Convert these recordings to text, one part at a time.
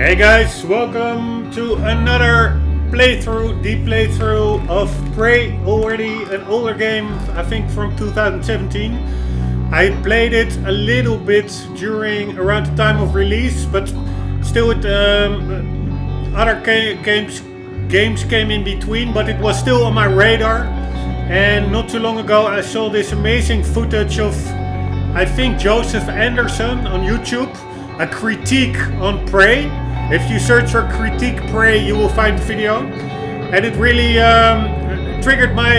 Hey guys, welcome to another playthrough, deep playthrough of Prey, already an older game, I think from 2017. I played it a little bit around the time of release, but still other games came in between, but it was still on my radar. And not too long ago I saw this amazing footage of, I think, Joseph Anderson on YouTube, a critique on Prey. If you search for critique Prey, you will find the video, and it really triggered my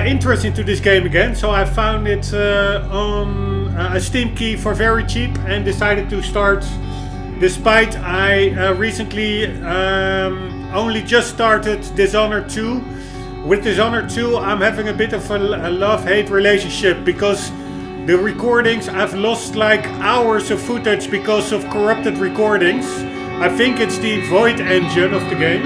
interest into this game again. So I found it on a Steam key for very cheap and decided to start, despite I recently only just started Dishonored 2. With Dishonored 2 I'm having a bit of a love-hate relationship, because the recordings, I've lost like hours of footage because of corrupted recordings. I think it's the Void engine of the game.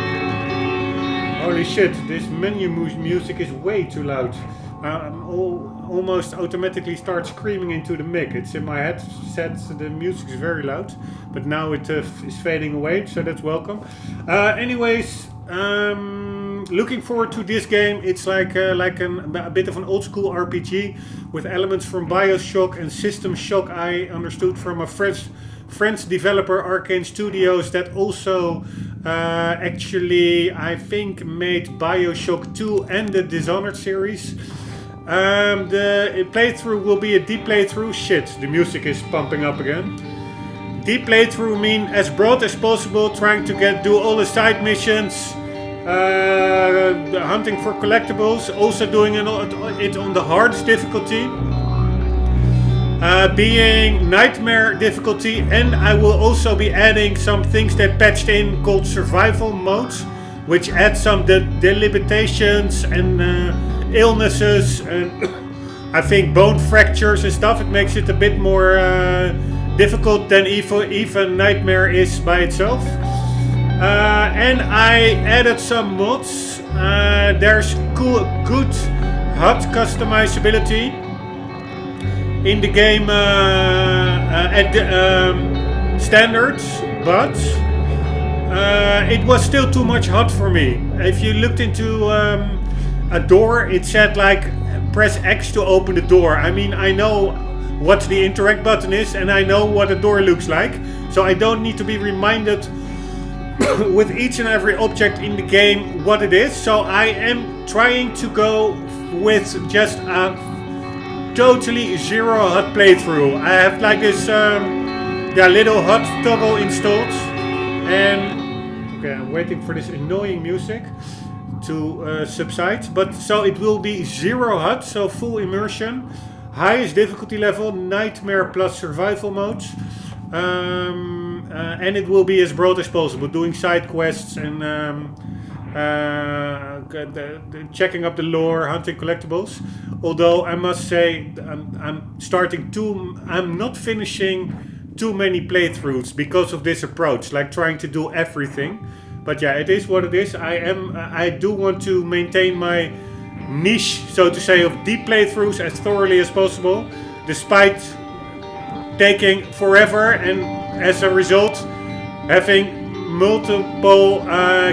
Holy shit, this menu music is way too loud. Almost automatically start screaming into the mic. It's in my headset, the music is very loud, but now it is fading away, so that's welcome. Anyways, looking forward to this game. It's like a bit of an old school RPG with elements from BioShock and System Shock. I understood from a French developer, Arcane Studios, that also actually I think made BioShock 2 and the Dishonored series. The playthrough will be a deep playthrough. Shit, the music is pumping up again. Deep playthrough mean as broad as possible, trying to do all the side missions, hunting for collectibles, also doing it on the hardest difficulty, being nightmare difficulty, and I will also be adding some things they patched in called survival modes, which add some delimitations and illnesses and I think bone fractures and stuff. It makes it a bit more difficult than even Nightmare is by itself. And I added some mods. There's good HUD customizability in the game at the standards, but it was still too much HUD for me. If you looked into a door, it said like press X to open the door. I mean, I know what the interact button is and I know what a door looks like, so I don't need to be reminded with each and every object in the game what it is. So I am trying to go with just a totally zero HUD playthrough. I have like this little HUD toggle installed, and okay, I'm waiting for this annoying music to subside. But so it will be zero HUD, so full immersion, highest difficulty level, nightmare plus survival modes. And it will be as broad as possible, doing side quests and checking up the lore, hunting collectibles. Although I must say, I'm not finishing too many playthroughs because of this approach, like trying to do everything. But yeah, it is what it is. I do want to maintain my niche, so to say, of deep playthroughs as thoroughly as possible, despite taking forever, and as a result having multiple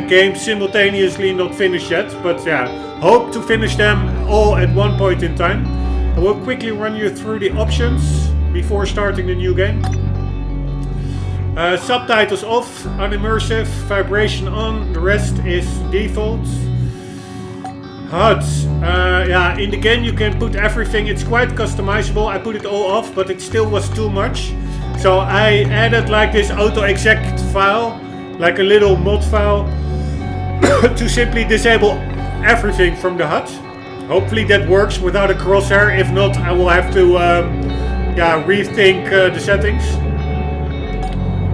games simultaneously not finished yet. But yeah, hope to finish them all at one point in time. I will quickly run you through the options before starting the new game. Subtitles off, unimmersive, vibration on, the rest is default. HUDs, yeah, in the game you can put everything. It's quite customizable. I put it all off, but it still was too much. So I added like this auto-exec file, like a little mod file, to simply disable everything from the HUD. Hopefully that works without a crosshair. If not, I will have to rethink the settings.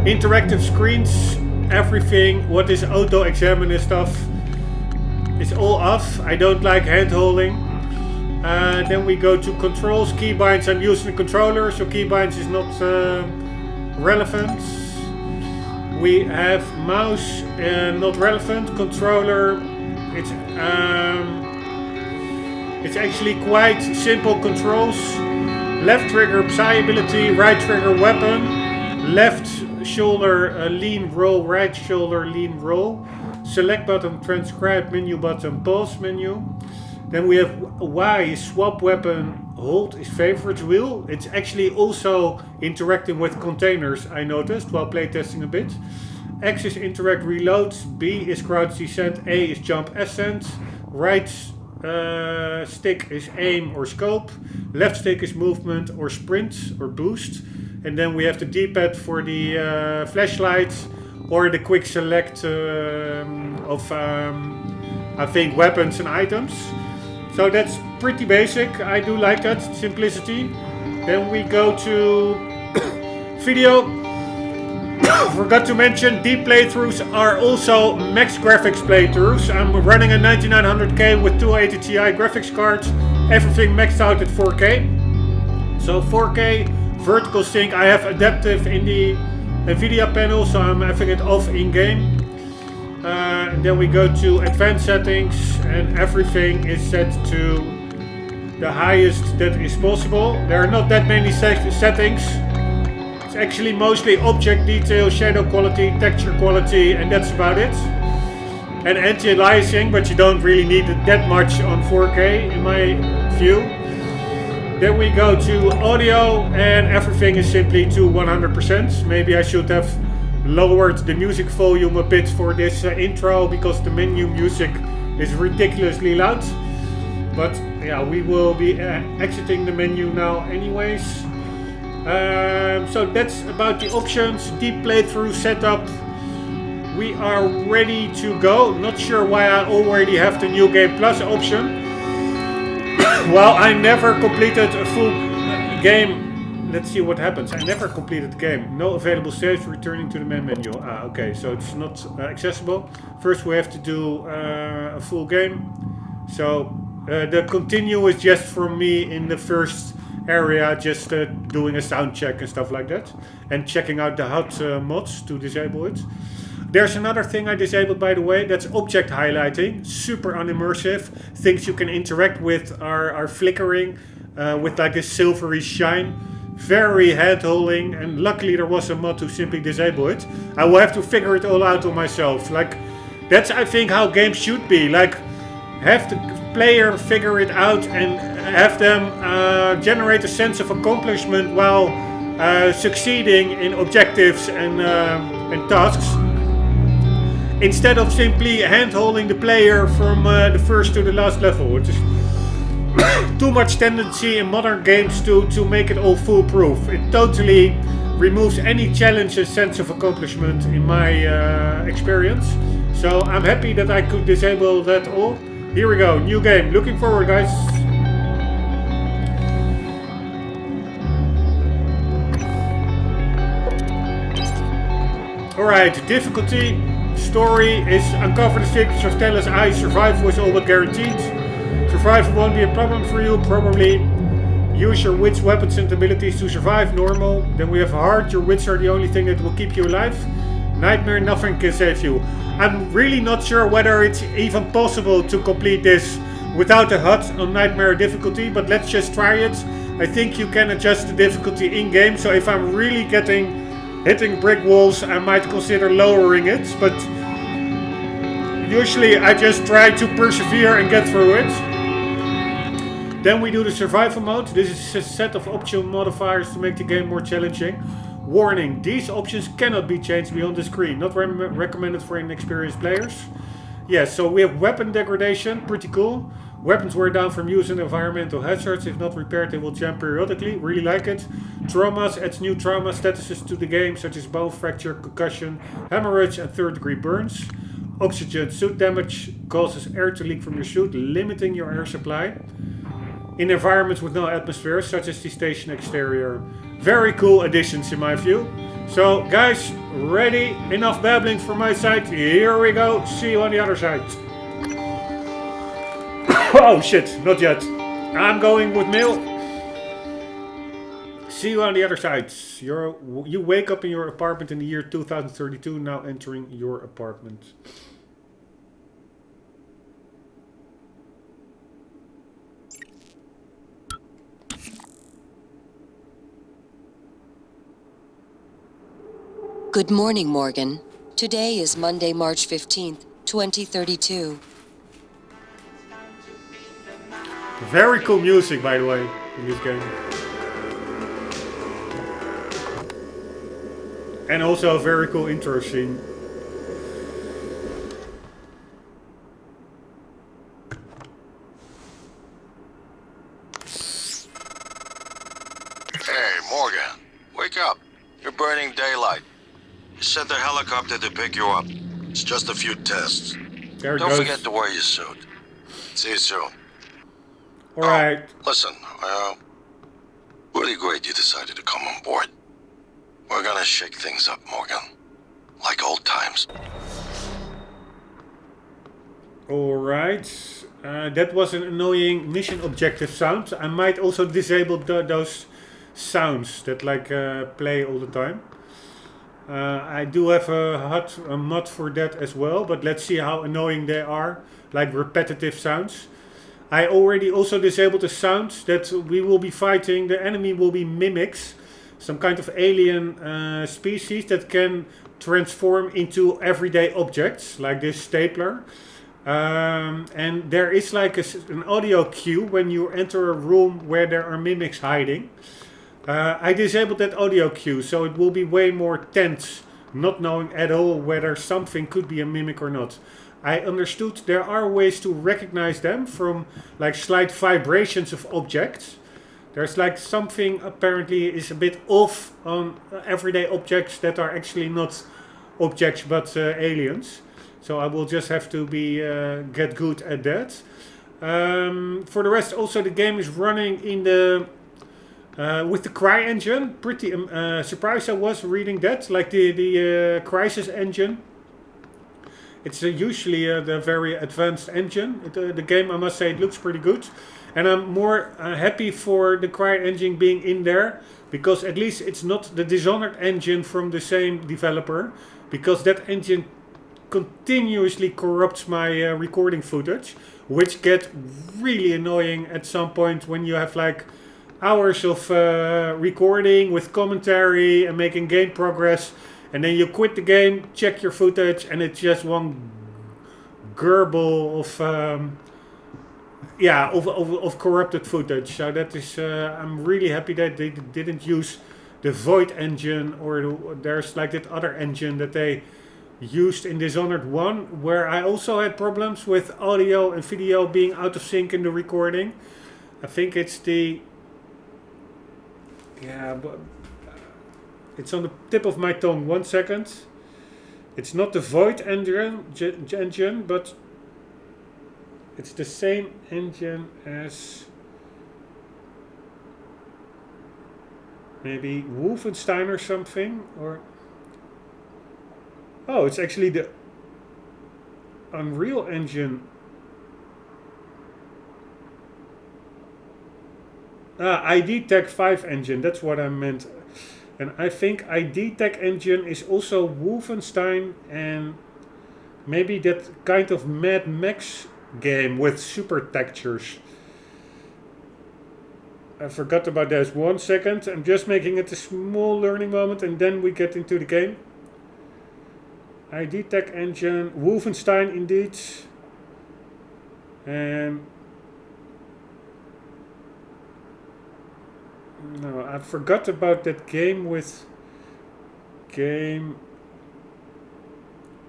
Interactive screens, everything what is auto-examine and stuff is all off. I don't like hand holding. Then we go to controls, keybinds. I'm using a controller, so keybinds is not relevant. We have mouse, not relevant. Controller, it's actually quite simple controls. Left trigger psi ability, right trigger weapon, left shoulder lean roll, right shoulder lean roll. Select button transcribe, menu button pause menu. Then we have Y swap weapon, hold is favorite wheel. It's actually also interacting with containers, I noticed while playtesting a bit. X is interact reload, B is crouch descent, A is jump ascent, right stick is aim or scope, left stick is movement or sprint or boost, and then we have the D-pad for the flashlight or the quick select of I think weapons and items. So that's pretty basic. I do like that simplicity. Then we go to video. Forgot to mention, deep playthroughs are also max graphics playthroughs. I'm running a 9900K with 280 Ti graphics cards. Everything maxed out at 4K. So 4K vertical sync. I have adaptive in the NVIDIA panel, so I'm having it off in game. And then we go to advanced settings, and everything is set to the highest that is possible. There are not that many settings. It's actually mostly object detail, shadow quality, texture quality, and that's about it. And anti-aliasing, but you don't really need it that much on 4K in my view. Then we go to audio, and everything is simply to 100%. Maybe I should have lowered the music volume a bit for this intro, because the menu music is ridiculously loud. But yeah, we will be exiting the menu now anyways. So that's about the options. Deep playthrough setup. We are ready to go. Not sure why I already have the New Game Plus option. Well, I never completed a full game. Let's see what happens. I never completed the game. No available saves, returning to the main menu. Okay, so it's not accessible. First we have to do a full game. So the continue is just for me in the first area, just doing a sound check and stuff like that. And checking out the HUD mods to disable it. There's another thing I disabled, by the way, that's object highlighting. Super unimmersive. Things you can interact with are flickering with like a silvery shine. Very hand-holding, and luckily there was a mod to simply disable it. I will have to figure it all out on myself. Like, that's I think how games should be. Like, have the player figure it out and have them generate a sense of accomplishment while succeeding in objectives and tasks. Instead of simply hand-holding the player from the first to the last level, which is too much tendency in modern games to make it all foolproof. It totally removes any challenge and sense of accomplishment in my experience. So I'm happy that I could disable that all. Here we go, new game. Looking forward, guys. Alright, difficulty. Story is uncover the secrets of Taylor's Eye. Survival is all but guaranteed. Survival won't be a problem for you, probably. Use your wits, weapons and abilities to survive, normal. Then we have hard, your wits are the only thing that will keep you alive. Nightmare, nothing can save you. I'm really not sure whether it's even possible to complete this without a HUD on Nightmare difficulty, but let's just try it. I think you can adjust the difficulty in-game, so if I'm really hitting brick walls, I might consider lowering it, but usually I just try to persevere and get through it. Then we do the survival mode. This is a set of optional modifiers to make the game more challenging. Warning, these options cannot be changed beyond the screen. Not recommended for inexperienced players. Yes, so we have weapon degradation, pretty cool. Weapons wear down from use and environmental hazards. If not repaired, they will jam periodically. Really like it. Traumas adds new trauma statuses to the game, such as bone fracture, concussion, hemorrhage and third-degree burns. Oxygen suit damage causes air to leak from your suit, limiting your air supply. In environments with no atmosphere, such as the station exterior. Very cool additions in my view. So guys, ready? Enough babbling from my side. Here we go. See you on the other side. Oh shit, not yet. I'm going with mail. See you on the other side. You wake up in your apartment in the year 2032, now entering your apartment. Good morning, Morgan. Today is Monday, March 15th, 2032. Very cool music, by the way, in this game. And also a very cool intro scene. Hey, Morgan. Wake up. You're burning daylight. Sent the helicopter to pick you up. It's just a few tests. There it Don't goes. forget to wear your suit. See you soon. Alright. Listen, really great you decided to come on board. We're gonna shake things up, Morgan. Like old times. Alright. That was an annoying mission objective sound. I might also disable those sounds that like play all the time. I do have a HUD mod for that as well, but let's see how annoying they are, like repetitive sounds. I already also disabled the sounds that we will be fighting. The enemy will be mimics, some kind of alien species that can transform into everyday objects, like this stapler. And there is like an audio cue when you enter a room where there are mimics hiding. I disabled that audio cue, so it will be way more tense, not knowing at all whether something could be a mimic or not. I understood there are ways to recognize them from like slight vibrations of objects. There's like something apparently is a bit off on everyday objects that are actually not objects but aliens. So I will just have to be get good at that. For the rest, also the game is running in the with the Cry engine. Pretty surprised I was reading that, like the Crysis engine. It's usually the very advanced engine. The game, I must say, it looks pretty good. And I'm more happy for the Cry engine being in there, because at least it's not the Dishonored engine from the same developer, because that engine continuously corrupts my recording footage, which get really annoying at some point when you have like hours of recording with commentary and making game progress, and then you quit the game, check your footage, and it's just one gerbil of corrupted footage. So that is, I'm really happy that they didn't use the Void engine, or there's like that other engine that they used in Dishonored 1, where I also had problems with audio and video being out of sync in the recording. I think it's the... Yeah, but it's on the tip of my tongue. 1 second. It's not the Void engine, but it's the same engine as maybe Wolfenstein or something, or oh, it's actually the Unreal Engine. ID Tech 5 engine, that's what I meant. And I think ID Tech engine is also Wolfenstein and maybe that kind of Mad Max game with super textures. I forgot about that. 1 second. I'm just making it a small learning moment and then we get into the game. ID Tech engine, Wolfenstein indeed. And no, I forgot about that game with game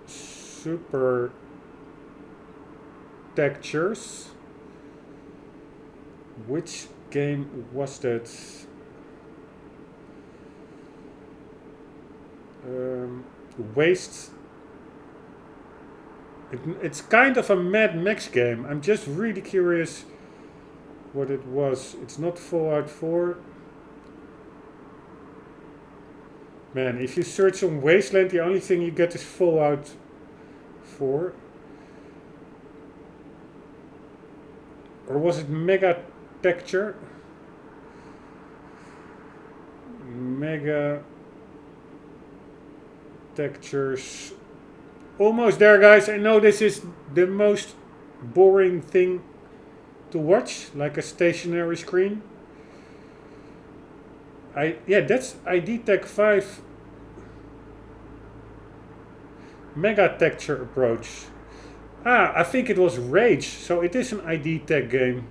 super textures. Which game was that? Waste. It's kind of a Mad Max game. I'm just really curious what it was. It's not Fallout 4. Man, if you search on Wasteland, the only thing you get is Fallout 4. Or was it Mega Texture? Mega Textures. Almost there, guys. I know this is the most boring thing to watch, like a stationary screen. Yeah, that's ID Tech 5. Mega texture approach. Ah, I think it was Rage, so it is an ID tag game.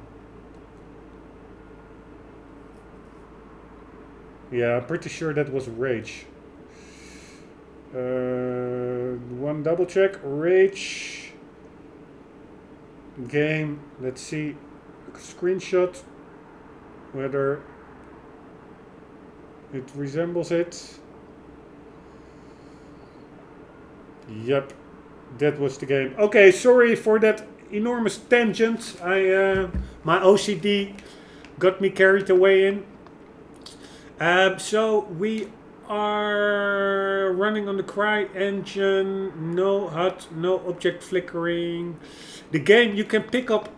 Yeah, I'm pretty sure that was Rage. One double check. Rage game. Let's see. Screenshot. Whether it resembles it. Yep, that was the game. Okay, sorry for that enormous tangent. My OCD got me carried away in. So we are running on the Cry engine, no HUD, no object flickering. The game, you can pick up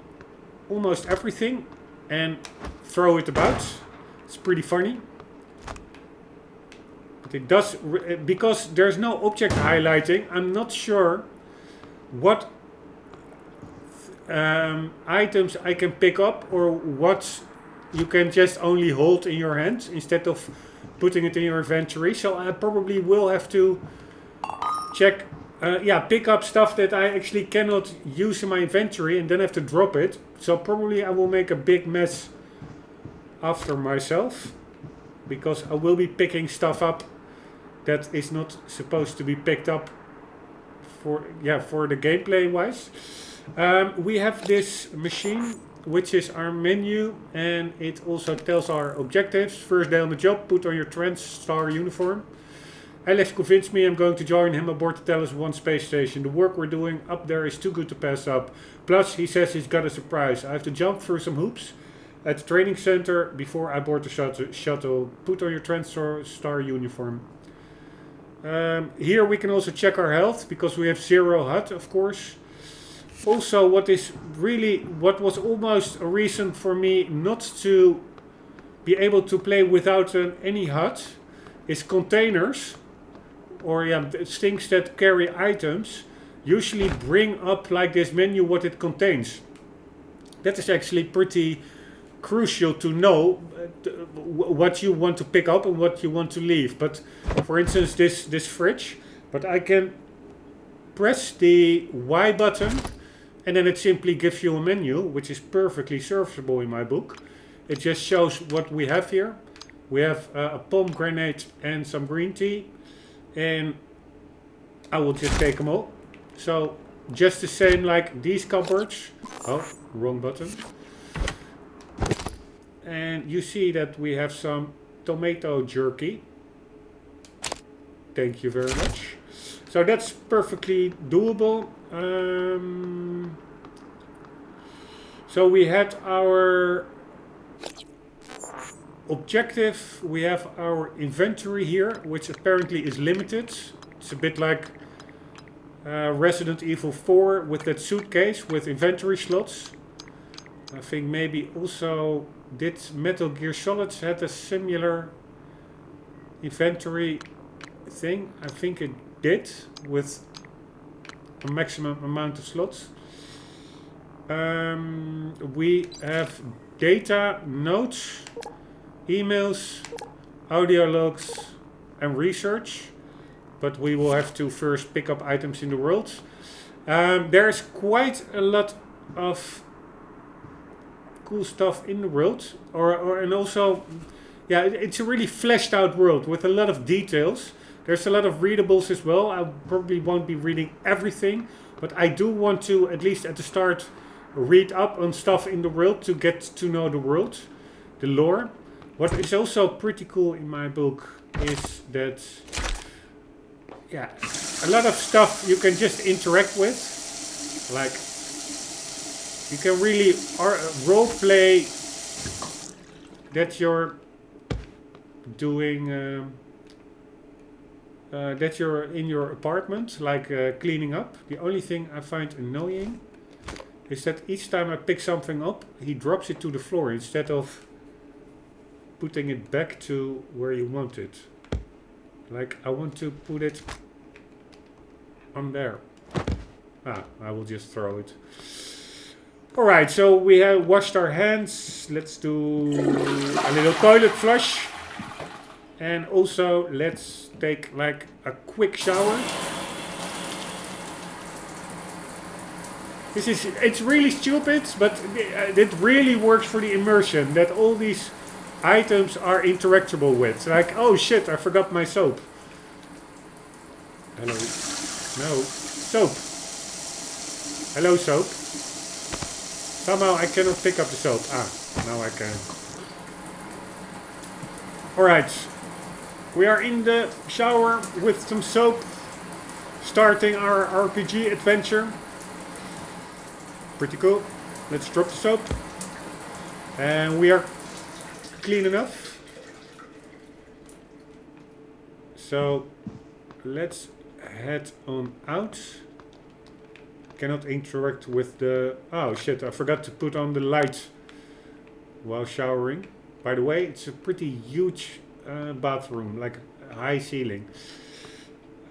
almost everything and throw it about. It's pretty funny. But it does, because there's no object highlighting, I'm not sure what items I can pick up or what you can just only hold in your hand instead of putting it in your inventory. So I probably will have to check, pick up stuff that I actually cannot use in my inventory and then have to drop it. So probably I will make a big mess after myself, because I will be picking stuff up that is not supposed to be picked up for the gameplay wise. We have this machine, which is our menu, and it also tells our objectives. First day on the job, put on your TranStar uniform. Alex convinced me I'm going to join him aboard the Talos 1 space station. The work we're doing up there is too good to pass up. Plus, he says he's got a surprise. I have to jump through some hoops at the training center before I board the shuttle. Put on your TranStar uniform. Here we can also check our health, because we have 0 HUD, of course. Also, what was almost a reason for me not to be able to play without any HUD is containers, or things that carry items, usually bring up like this menu what it contains. That is actually pretty crucial to know what you want to pick up and what you want to leave. But for instance, this fridge, but I can press the Y button and then it simply gives you a menu, which is perfectly serviceable in my book. It just shows what we have here. We have a pomegranate and some green tea, and I will just take them all. So just the same like these cupboards. Oh, wrong button. And you see that we have some tomato jerky. Thank you very much. So that's perfectly doable. So we had our objective, we have our inventory here, which apparently is limited. It's a bit like Resident Evil 4 with that suitcase with inventory slots. I think maybe also did Metal Gear Solid had a similar inventory thing. I think it did, with a maximum amount of slots. We have data, notes, emails, audio logs, and research. But we will have to first pick up items in the world. There's quite a lot of cool stuff in the world, and also, it's a really fleshed out world with a lot of details. There's a lot of readables as well. I probably won't be reading everything, but I do want to, at least at the start, read up on stuff in the world to get to know the world, the lore. What is also pretty cool in my book is that, a lot of stuff you can just interact with. Like, you can really role play that you're doing, that you're in your apartment, like cleaning up. The only thing I find annoying is that each time I pick something up, he drops it to the floor instead of putting it back to where you want it. Like, I want to put it on there. I will just throw it. Alright, so we have washed our hands. Let's do a little toilet flush. And also, let's take like a quick shower. It's really stupid, but it really works for the immersion, that all these items are interactable with. Like, oh shit, I forgot my soap. Hello. No. Soap. Hello, soap. Somehow I cannot pick up the soap. Ah, now I can. Alright. We are in the shower with some soap. Starting our RPG adventure. Pretty cool. Let's drop the soap. And we are clean enough. So let's head on out. Cannot interact with the... Oh shit, I forgot to put on the light while showering. By the way, it's a pretty huge bathroom, like a high ceiling.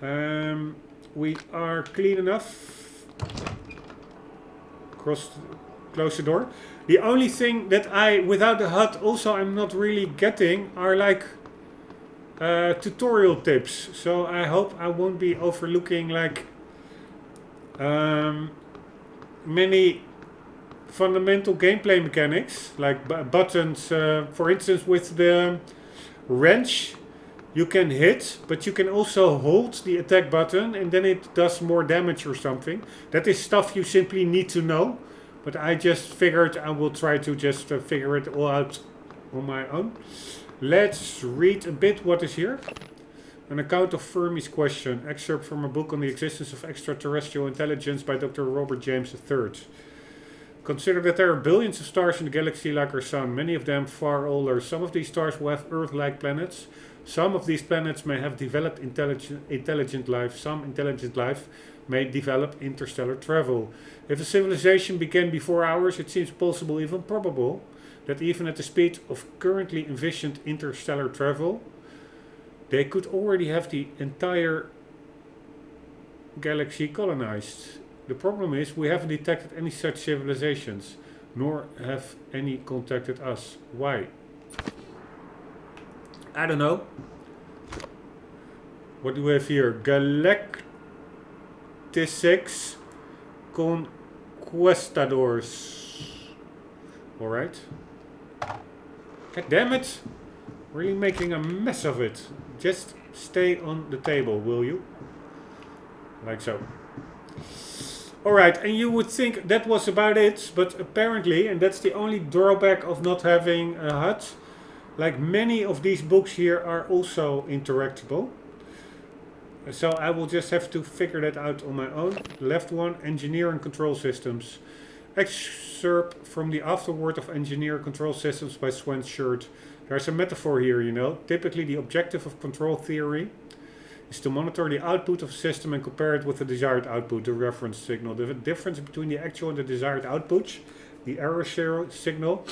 We are clean enough. Close the door. The only thing that without the HUD, also I'm not really getting are like tutorial tips. So I hope I won't be overlooking like many fundamental gameplay mechanics, like buttons. For instance, with the wrench, you can hit, but you can also hold the attack button and then it does more damage or something. That is stuff you simply need to know. But I just figured I will try to just figure it all out on my own. Let's read a bit what is here. An account of Fermi's question. Excerpt from a book on the existence of extraterrestrial intelligence by Dr. Robert James III. Consider that there are billions of stars in the galaxy like our sun, many of them far older. Some of these stars will have Earth-like planets. Some of these planets may have developed intelligent life. Some intelligent life may develop interstellar travel. If a civilization began before ours, it seems possible, even probable, that even at the speed of currently envisioned interstellar travel, they could already have the entire galaxy colonized. The problem is we haven't detected any such civilizations, nor have any contacted us. Why? I don't know. What do we have here? Galactic Conquistadors. Alright. God damn it. Really making a mess of it. Just stay on the table, will you? Like so. Alright, and you would think that was about it, but apparently, and that's the only drawback of not having a HUD, like many of these books here are also interactable. So I will just have to figure that out on my own. Left one, Engineer and Control Systems. Excerpt from the Afterword of Engineer Control Systems by Swen Shirt. There's a metaphor here, you know. Typically the objective of control theory is to monitor the output of a system and compare it with the desired output, the reference signal. The difference between the actual and the desired output, the error signal,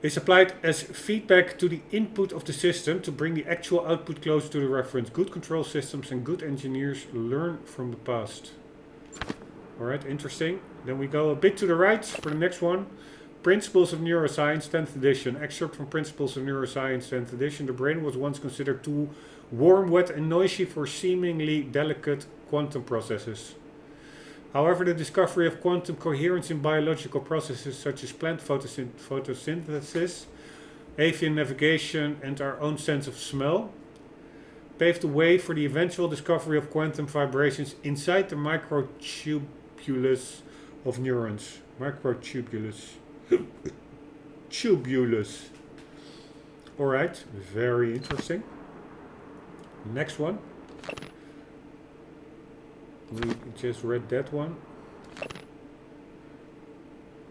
is applied as feedback to the input of the system to bring the actual output closer to the reference. Good control systems and good engineers learn from the past. Alright, interesting. Then we go a bit to the right for the next one. Principles of Neuroscience, 10th edition. Excerpt from Principles of Neuroscience, 10th edition. The brain was once considered too warm, wet and noisy for seemingly delicate quantum processes. However, the discovery of quantum coherence in biological processes such as plant photosynthesis, avian navigation and our own sense of smell paved the way for the eventual discovery of quantum vibrations inside the microtubulus of neurons. Microtubulus. Tubulus. Alright, very interesting. Next one. We just read that one.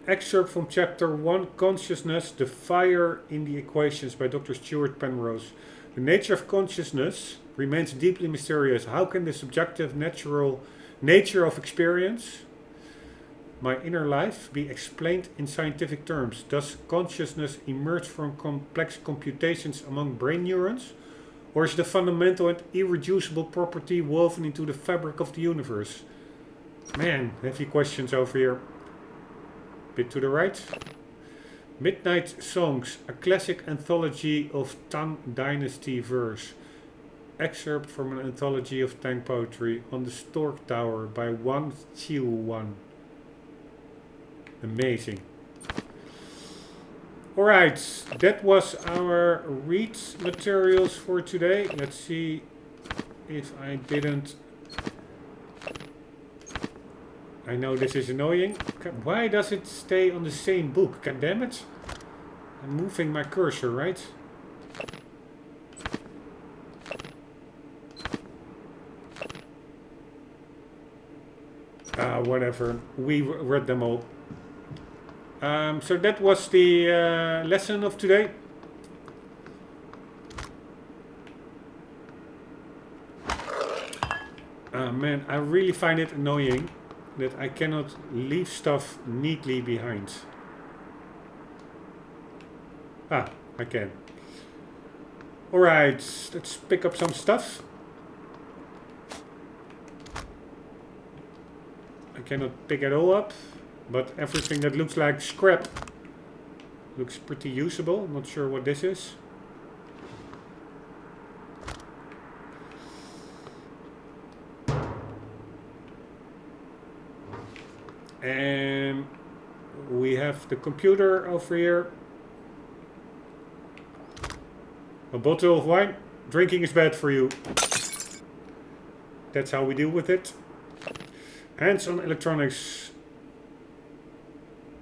Excerpt from Chapter 1, Consciousness, the Fire in the Equations by Dr. Stuart Penrose. The nature of consciousness remains deeply mysterious. How can the subjective natural nature of experience, my inner life, be explained in scientific terms? Does consciousness emerge from complex computations among brain neurons? Or is it a fundamental and irreducible property woven into the fabric of the universe? Man, heavy questions over here. Bit to the right. Midnight Songs, a classic anthology of Tang Dynasty verse. excerpt from an anthology of tank poetry on the Stork Tower by Wang Qiuwan. Amazing. Alright, that was our read materials for today. Let's see if I didn't... I know this is annoying. Why does it stay on the same book? God damn it. I'm moving my cursor, right? Whatever. We read them all. So that was the lesson of today. Man, I really find it annoying that I cannot leave stuff neatly behind. Ah, I can. Alright, let's pick up some stuff. I cannot pick it all up, but everything that looks like scrap looks pretty usable. I'm not sure what this is. And we have the computer over here. A bottle of wine. Drinking is bad for you. That's how we deal with it. Hands-on Electronics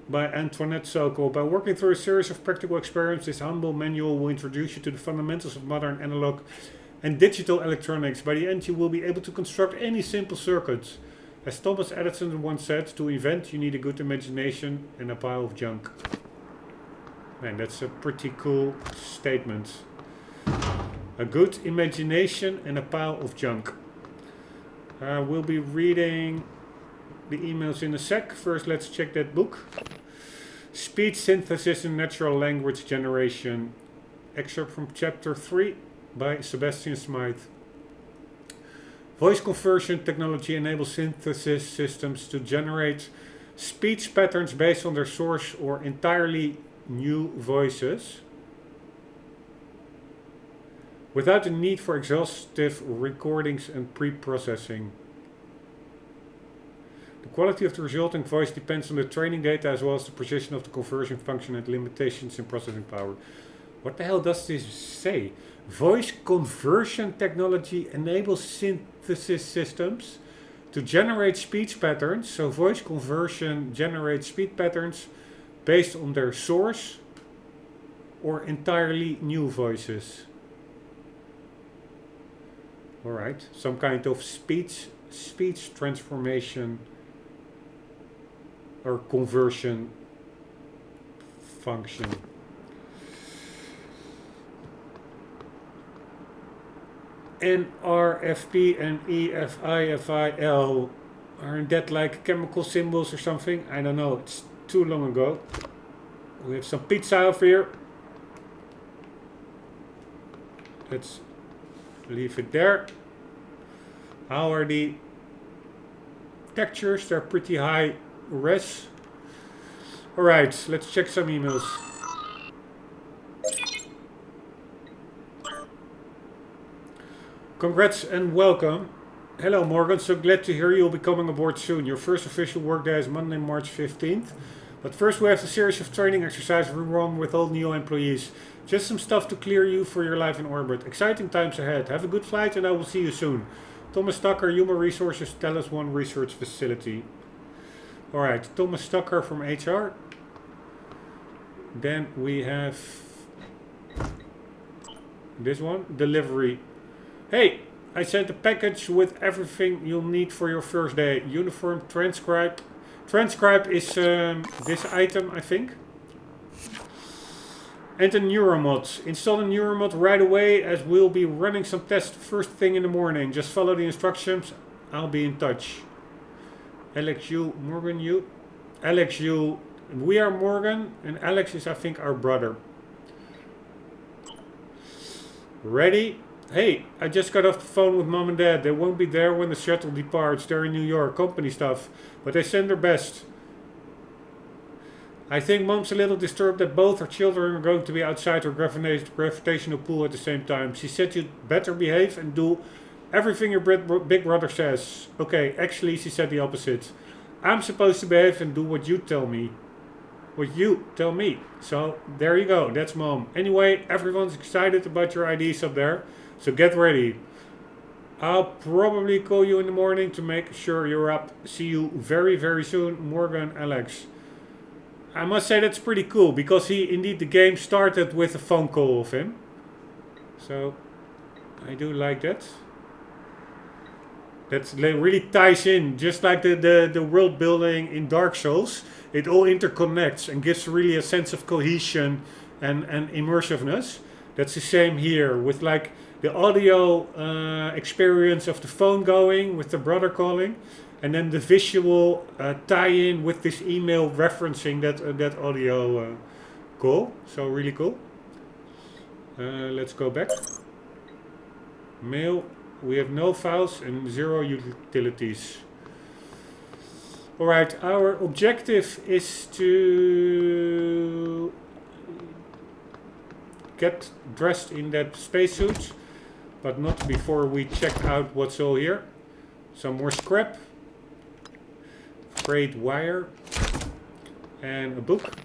by Antoinette Sokol. By working through a series of practical experiments, this humble manual will introduce you to the fundamentals of modern analog and digital electronics. By the end, you will be able to construct any simple circuit. As Thomas Edison once said, to invent you need a good imagination and a pile of junk. Man, that's a pretty cool statement. A good imagination and a pile of junk. We'll be reading the emails in a sec. First, let's check that book. Speech Synthesis and Natural Language Generation. Excerpt from Chapter 3 by Sebastian Smythe. Voice conversion technology enables synthesis systems to generate speech patterns based on their source or entirely new voices, without the need for exhaustive recordings and pre-processing. The quality of the resulting voice depends on the training data as well as the precision of the conversion function and limitations in processing power. What the hell does this say? Voice conversion technology enables synthesis systems to generate speech patterns. So voice conversion generates speech patterns based on their source or entirely new voices. Alright, some kind of speech transformation or conversion function. NRFP and EFIFIL, aren't that like chemical symbols or something? I don't know, it's too long ago. We have some pizza over here. Let's leave it there. How are the textures? They're pretty high res. Alright, let's check some emails. Congrats and welcome. Hello Morgan, so glad to hear you'll be coming aboard soon. Your first official workday is Monday, March 15th. But first we have a series of training exercises we run with all new employees. Just some stuff to clear you for your life in orbit. Exciting times ahead. Have a good flight and I will see you soon. Thomas Tucker, Human Resources, Talos 1 Research Facility. Alright, Thomas Tucker from HR. Then we have this one, delivery. Hey, I sent a package with everything you'll need for your first day. Uniform, transcribe. Transcribe is this item, I think. And a NEUROMOD. Install a NEUROMOD right away as we'll be running some tests first thing in the morning. Just follow the instructions. I'll be in touch. Alex, you, Morgan, you. Alex, you. We are Morgan and Alex is, I think, our brother. Ready? Hey, I just got off the phone with Mom and Dad. They won't be there when the shuttle departs. They're in New York, company stuff. But they send their best. I think Mom's a little disturbed that both her children are going to be outside her gravitational pull at the same time. She said you'd better behave and do everything your big brother says. Okay, actually she said the opposite. I'm supposed to behave and do what you tell me. What you tell me. So there you go, that's Mom. Anyway, everyone's excited about your IDs up there. So get ready. I'll probably call you in the morning to make sure you're up. See you very, very soon, Morgan, Alex. I must say that's pretty cool, because the game started with a phone call of him. So, I do like that. That really ties in, just like the world building in Dark Souls. It all interconnects and gives really a sense of cohesion and immersiveness. That's the same here, with like the audio experience of the phone going, with the brother calling. And then the visual tie-in with this email referencing that audio call. So really cool. Let's go back. Mail. We have no files and 0 utilities. Alright, our objective is to get dressed in that spacesuit. But not before we check out what's all here. Some more scrap. Frayed wire and a book.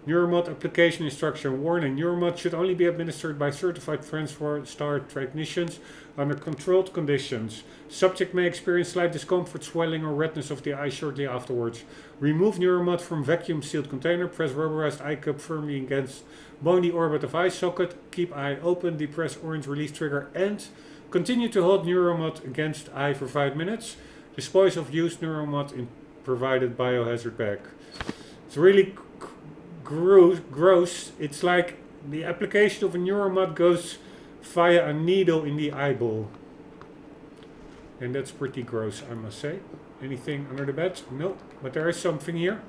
NEUROMOD application instruction. Warning: NEUROMOD should only be administered by certified transfer star technicians under controlled conditions. Subject may experience slight discomfort, swelling or redness of the eye shortly afterwards. Remove NEUROMOD from vacuum sealed container. Press rubberized eye cup firmly against bony orbit of eye socket. Keep eye open. Depress orange release trigger and continue to hold NEUROMOD against eye for 5 minutes. Dispose of used NEUROMOD in provided biohazard bag. It's really gross. It's like the application of a NEUROMOD goes via a needle in the eyeball. And that's pretty gross, I must say. Anything under the bed? No, but there is something here.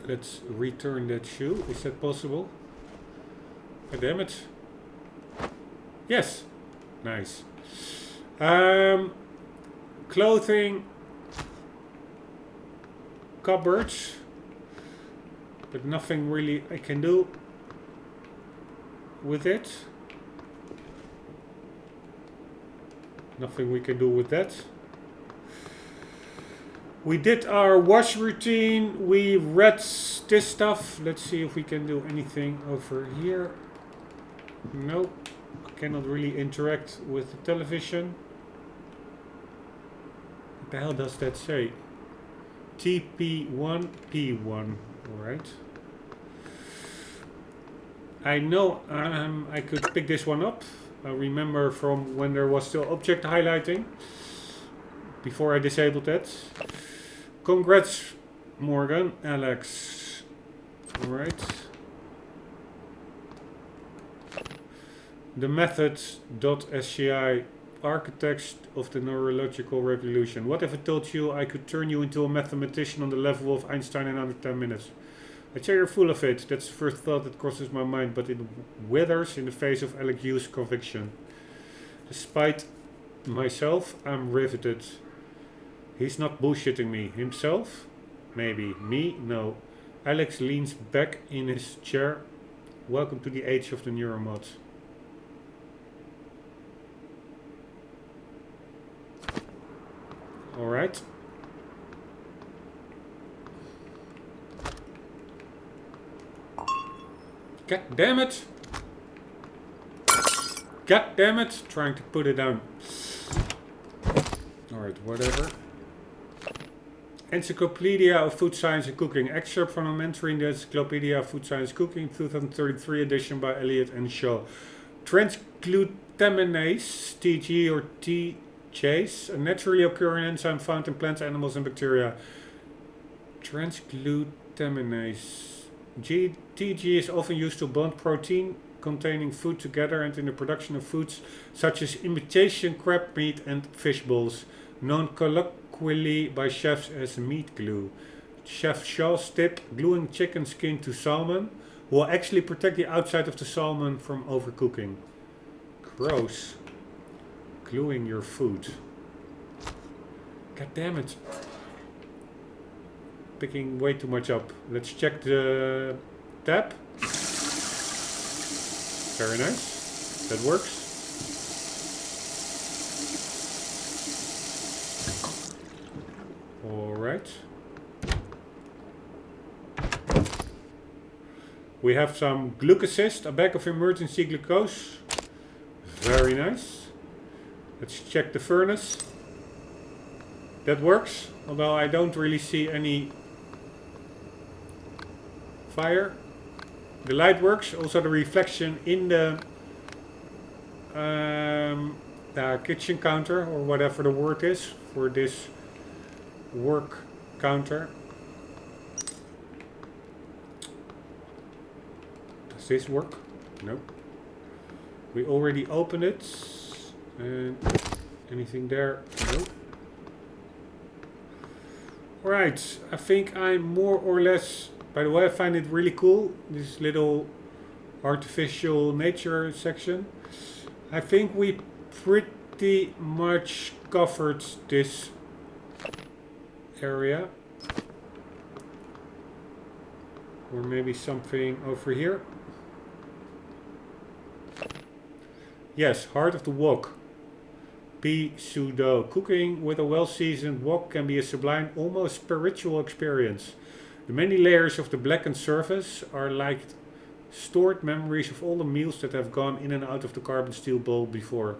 Let's return that shoe. Is that possible? Oh, damn it. Yes. Nice. Clothing. Cupboards. But nothing really I can do with it. Nothing we can do with that. We did our wash routine. We read this stuff. Let's see if we can do anything over here. No. Cannot really interact with the television. What the hell does that say? TP1, P1. Alright. I know I could pick this one up. I remember from when there was still object highlighting. Before I disabled that. Congrats, Morgan, Alex. Alright. The METHOD.SCI, architects of the neurological revolution. What if I told you I could turn you into a mathematician on the level of Einstein in under 10 minutes? I'd say you're full of it. That's the first thought that crosses my mind, but it withers in the face of Alec Hughes' conviction. Despite myself, I'm riveted. He's not bullshitting me. Himself? Maybe. Me? No. Alex leans back in his chair. Welcome to the age of the NEUROMOD. Alright. God damn it! God damn it! Trying to put it down. Alright, whatever. Encyclopedia of Food Science and Cooking. Excerpt from a entry in the Encyclopedia of Food Science and Cooking, 2033 edition by Elliot and Shaw. Transglutaminase, TG or TJs, a naturally occurring enzyme found in plants, animals and bacteria. Transglutaminase. TG is often used to bond protein containing food together and in the production of foods such as imitation crab meat and fish balls, known colloquially by chefs as meat glue. Chef Shaw's tip: gluing chicken skin to salmon will actually protect the outside of the salmon from overcooking. Gross. Gluing your food. God damn it. Picking way too much up. Let's check the tab. Very nice. That works. Alright. We have some glucosist, a bag of emergency glucose. Very nice. Let's check the furnace. That works, although I don't really see any fire. The light works, also the reflection in the kitchen counter, or whatever the word is for this work counter. Does this work? No. We already opened it. And anything there? No. Alright, I think I'm more or less... By the way, I find it really cool, this little artificial nature section. I think we pretty much covered this area. Or maybe something over here. Yes, heart of the wok. Pea pseudo. Cooking with a well-seasoned wok can be a sublime, almost spiritual experience. The many layers of the blackened surface are like stored memories of all the meals that have gone in and out of the carbon steel bowl before,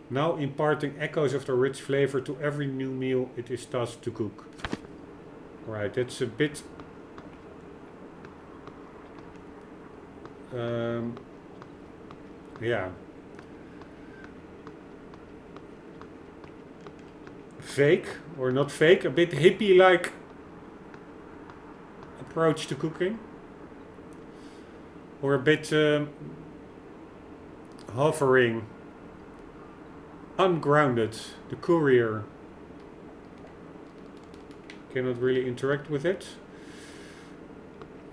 now imparting echoes of the rich flavor to every new meal it is tasked to cook. Alright, that's a bit... yeah. Fake, or not fake, a bit hippie-like approach to cooking, or a bit hovering, ungrounded. The courier cannot really interact with it.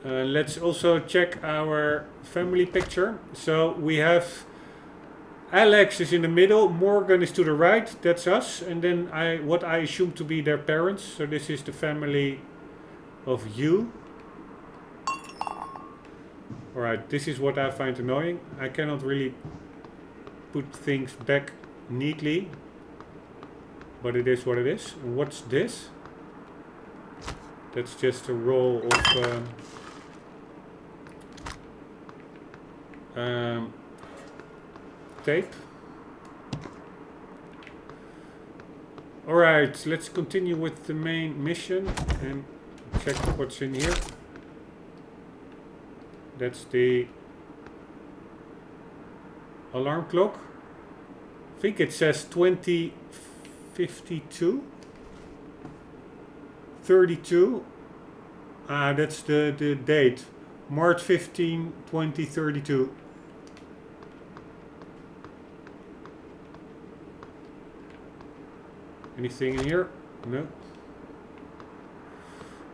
Let's also check our family picture. So we have Alex is in the middle, Morgan is to the right, that's us, and then what I assume to be their parents. So this is the family of you. Alright, this is what I find annoying. I cannot really put things back neatly, but it is what it is. And what's this? That's just a roll of tape. Alright, let's continue with the main mission and check what's in here. That's the alarm clock. I think it says 2052. 32. That's the date. March 15, 2032. Anything in here? No.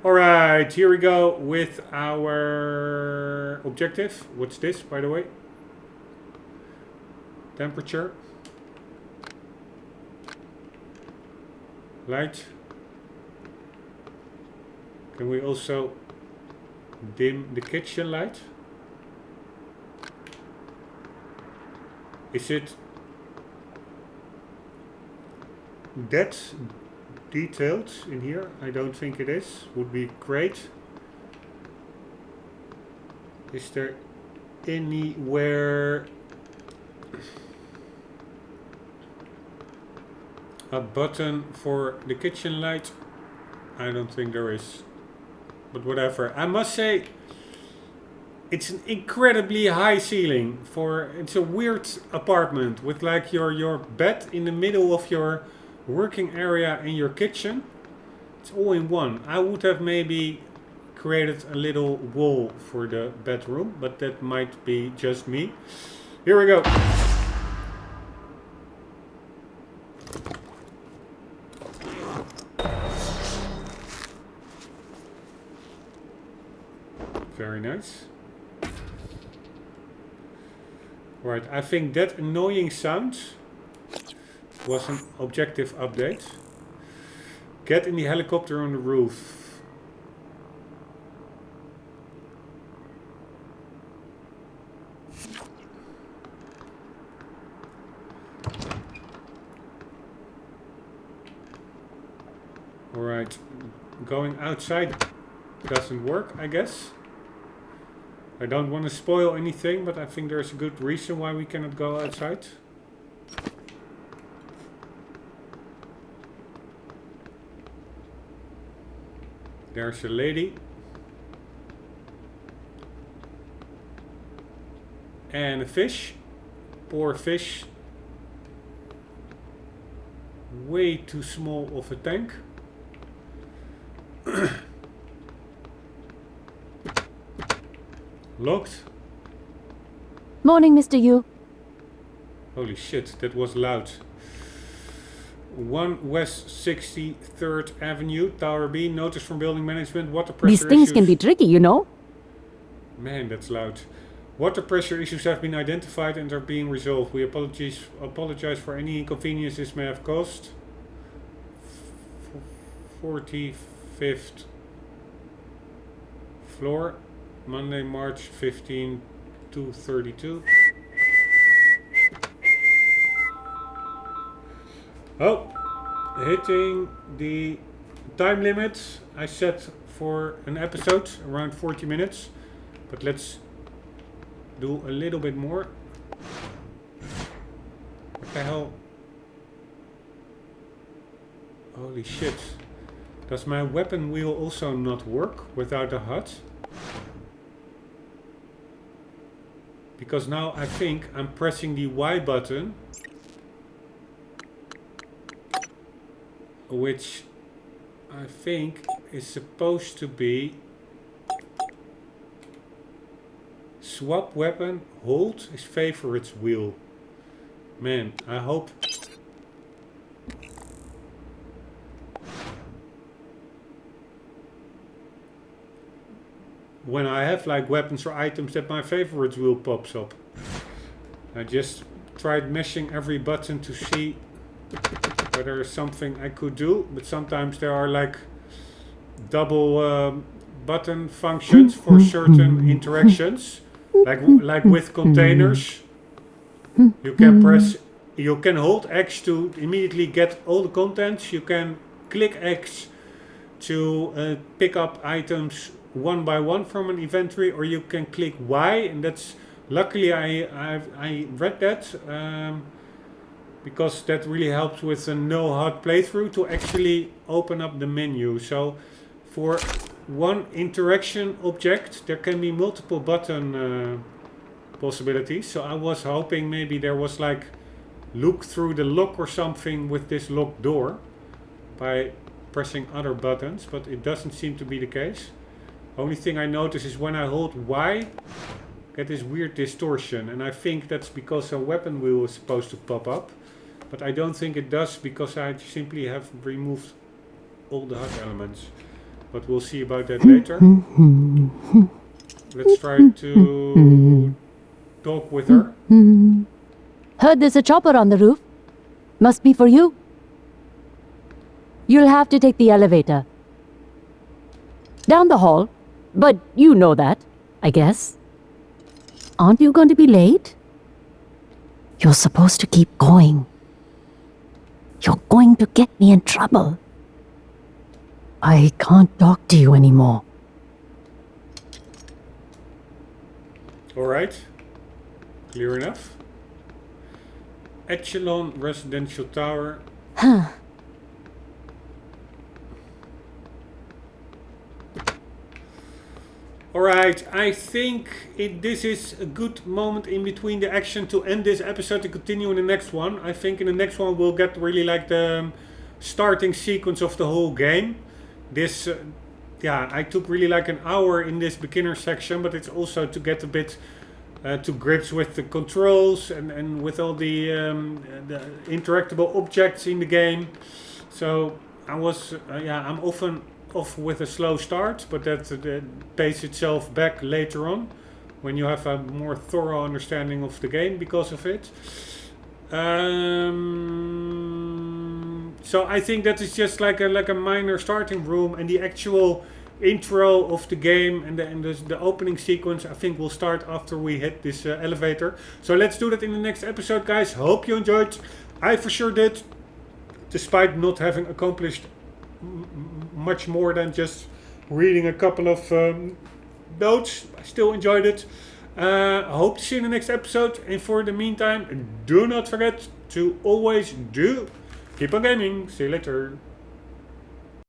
Alright, here we go with our objective. What's this, by the way? Temperature. Light. Can we also dim the kitchen light? Is it that detailed in here? I don't think it is. Would be great. Is there anywhere a button for the kitchen light? I don't think there is. But whatever. I must say, it's an incredibly high ceiling for... It's a weird apartment with like your bed in the middle of your working area and your kitchen. It's all in one. I would have maybe created a little wall for the bedroom, but that might be just me. Here we go. Very nice. Right, I think that annoying sound was an objective update. Get in the helicopter on the roof. Alright, going outside doesn't work, I guess. I don't want to spoil anything, but I think there's a good reason why we cannot go outside. There's a lady. And a fish. Poor fish. Way too small of a tank. Locked. Morning, Mr. Yu. Holy shit, that was loud. 1 West 63rd Avenue, Tower B. Notice from building management. Water pressure These things issues. can be tricky, you know. Man, that's loud. Water pressure issues have been identified and are being resolved. We apologize for any inconvenience this may have caused. 45th floor, Monday, March 15, 2:32. Oh, hitting the time limit I set for an episode, around 40 minutes. But let's do a little bit more. What the hell? Holy shit. Does my weapon wheel also not work without a HUD? Because now I think I'm pressing the Y button, which I think is supposed to be swap weapon, hold is favorites wheel. Man, I hope. When I have like weapons or items that my favorites wheel pops up. I just tried meshing every button to see whether there's something I could do, but sometimes there are like double button functions for certain interactions, like with containers. You can press, you can hold X to immediately get all the contents. You can click X to pick up items one by one from an inventory, or you can click Y, and that's luckily I read that because that really helps with a no HUD playthrough to actually open up the menu. So for one interaction object there can be multiple button possibilities. So I was hoping maybe there was like look through the lock or something with this locked door by pressing other buttons, but it doesn't seem to be the case. Only thing I notice is when I hold Y, get this weird distortion, and I think that's because a weapon wheel is supposed to pop up, but I don't think it does because I simply have removed all the HUD elements. But we'll see about that later. Let's try to talk with her. Heard there's a chopper on the roof. Must be for you. You'll have to take the elevator. Down the hall. But you know that, I guess. Aren't you going to be late? You're supposed to keep going. You're going to get me in trouble. I can't talk to you anymore. Alright. Clear enough. Echelon Residential Tower. Huh. Alright, I think this is a good moment in between the action to end this episode to continue in the next one. I think in the next one we'll get really like the starting sequence of the whole game. This, yeah, I took really like an hour in this beginner section, but it's also to get a bit to grips with the controls and with all the interactable objects in the game. So I was, yeah, I'm often off with a slow start, but that pays itself back later on when you have a more thorough understanding of the game because of it. So I think that is just like a minor starting room, and the actual intro of the game and the opening sequence I think will start after we hit this elevator. So let's do that in the next episode, guys. Hope you enjoyed. I for sure did, despite not having accomplished much more than just reading a couple of notes. I still enjoyed it. I hope to see you in the next episode, and for the meantime, do not forget to always keep on gaming. See you later.